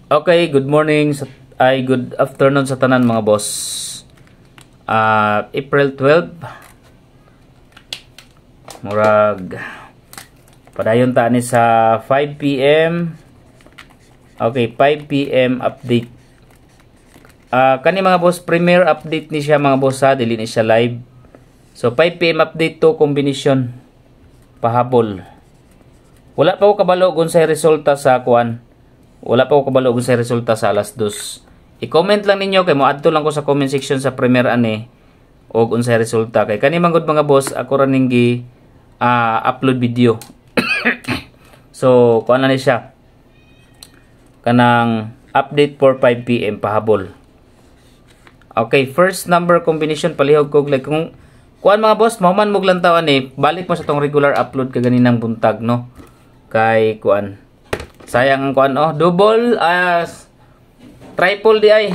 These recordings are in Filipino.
Okay, good morning good afternoon sa tanan mga boss. April 12 murag padayon ta ni sa 5 PM. Okay, 5 PM update. Kani mga boss, premiere update ni siya mga boss, ha, dili ni siya live. So 5 PM update to combination pahabol. Wala pa ko kabalo kung sa resulta sa kuan. Wala pa ko kabalo kung sa resulta sa alas 2. I-comment lang ninyo kay mo adto lang ko sa comment section sa premiere ani og unsay resulta kay kani manggod mga boss ako ra ning gi upload video. So kuan na ni siya kanang update for 5 PM pahabol. Okay, first number combination palihog kog like kung kuan mga boss mauman mo lang taw ani balik mo sa tong regular upload kaganinang buntag no kay kuan sayang ang kuan double triple di ay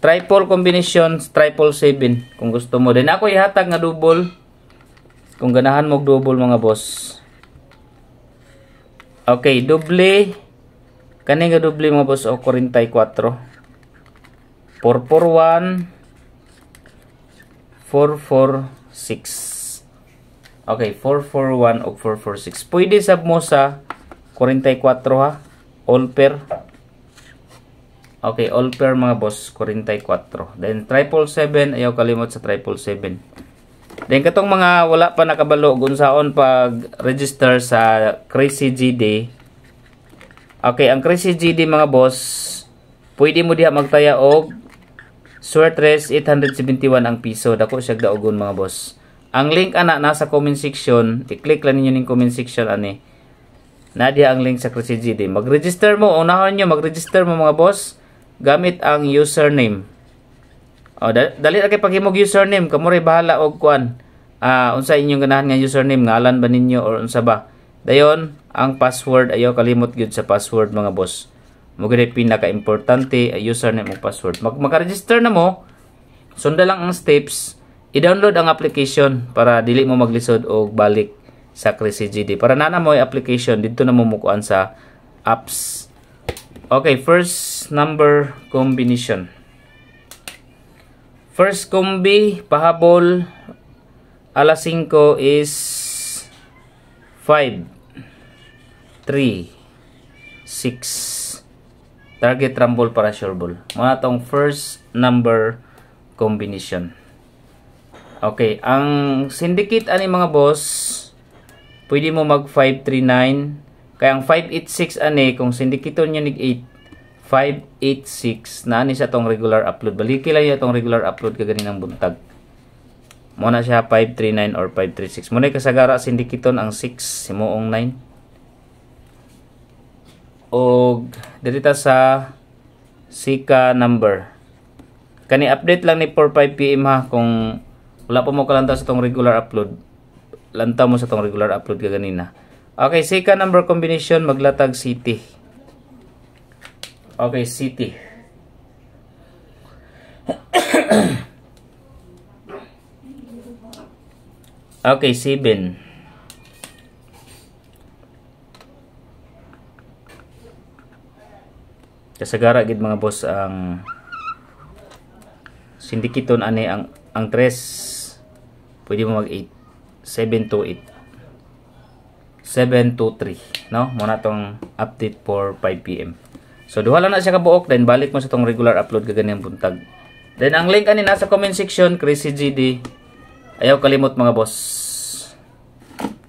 triple combinations, triple 7 kung gusto mo din ako ihatag nga double kung ganahan mo double mga boss. Okay, doble kani nga doble mga boss o 44 441 446. Okay, 441 o 446 pwede sab mo sa 44 ha, all pair. Okay, all pair mga boss, 44. Then triple 7, ayaw kalimot sa triple 7. Then katong mga wala pa nakabalo kung saon pag register sa Crazy GD. Okay, ang Crazy GD mga boss, pwede mo diha magtaya og Swertres 871 ang piso. Dako siya daogon mga boss. Ang link ana nasa comment section, i-click lang ninyo ning comment section ani. Nadia ang link sa Crazy GD. Mag-register mo. Unahan nyo, mag-register mo mga boss. Gamit ang username. Dali na kayo paghimog username. Kamuray bahala o kuan. Unsa inyong ganahan nga username. Ngalan ba ninyo or unsa ba. Dayon, ang password. Ayaw kalimot yun sa password mga boss. Mugay pinaka-importante username o password. Mag-register na mo. Sunda lang ang steps. I-download ang application para dili mo maglisod o balik sa Crazy GD. Para na mo yung application, dito na mo mukuan sa apps. Okay, first number combination. First combi, pahabol, alas 5 is 5, 3, 6. Target rumble para sure ball. Muna tong first number combination. Okay, ang syndicate ani mga boss, pwede mo mag 539. Kaya ang 586 ani kung syndicate nyo nig 8 586 na ani sa tong regular upload. Baliki lang yung tong regular upload kaganinang buntag. Muna siya 539 or 536. Muna kasagara syndicate ang 6 simuong 9. Og dito sa Sika number. Kani update lang ni 4 5 PM ha kung wala pa mo kalanta sa tong regular upload. Lantaw mo sa tong regular upload kaganina. Okay, Sika number combination maglatag city. Okay, city. Okay, 7. Kasagara gid mga boss ang syndicaton ani ang 3 pwede mo mag 8 728 723 no muna tong update for 5 PM. So duha lang na siya kabuok then balik mo sa tong regular upload kaganiyang buntag. Then ang link ani nasa comment section Crazy GD. Ayaw kalimot mga boss.